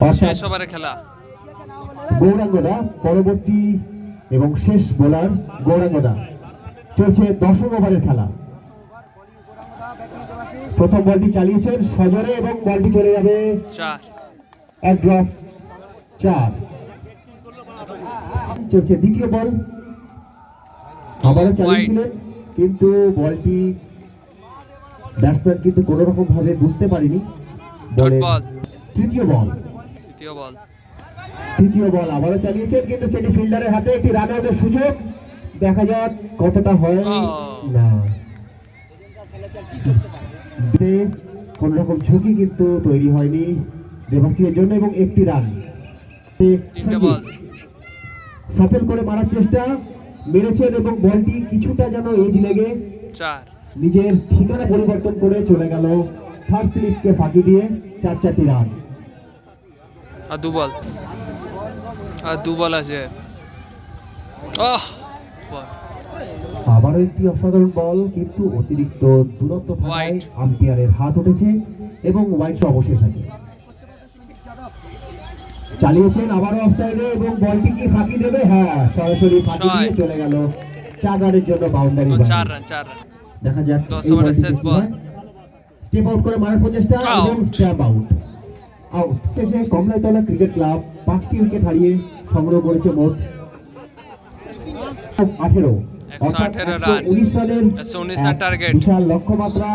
শেষ ওভারের খেলা। গৌরাঙ্গদা পরবর্তী এবং শেষ বোলার গৌরাঙ্গদা। চলছে 10 ওভারের খেলা। প্রথম বলটি চালিয়েছেন সজরে এবং বলটি চলে যাবে 4 এক ড্রপ 4। চলছে দ্বিতীয় বল, আবারও চালিয়েছিলেন কিন্তু বলটি ব্যাটসম্যান কিন্তু কোন রকম ভাবে বুঝতে পারেনি। তৃতীয় বল আবারও চালিয়েছেন কিন্তু সেটি ফিল্ডারের হাতে, একটি রান আউটের সুযোগ। দেখা যাক কতটা হয় না। কোন রকম ঝুঁকি কিন্তু তৈরি হয়নি দেবাশিসের জন্য এবং একটি রান। সাফেল করে মারার চেষ্টা, মেরেছেন এবং বলটি কিছুটা যেন এজ লেগে 4 নিজের ঠিকানা পরিবর্তন করে চলে গেল ফার্স্ট স্লিপকে ফাঁকি দিয়ে 4টি রান। আর দু বল আছে। আবারও একটি অসাধারণ বল কিন্তু অতিরিক্ত দূরত্ব থাকায় আম্পায়ারের হাত উঠেছে এবং ওয়াইড অবশেষ আছে। চালিয়েছেন আবারও অফসাইডে এবং বলটি কি ফাঁকি দেবে? হ্যাঁ, সরাসরি ফাঁকি দিয়ে চলে গেল 4 রানের জন্য বাউন্ডারি। 4 রান। দেখা যাক 10 ওভারের শেষ বল। স্টেপ আউট করে মারার প্রচেষ্টা এবং স্ট্যাম্প আউট। শেষে কমলাইতলা ক্রিকেট ক্লাব 5টি উইকেট হারিয়ে সংগ্রহ করেছে মোট 18 118 রান। 119 রানের টার্গেট। বিশাল লক্ষ্যমাত্রা।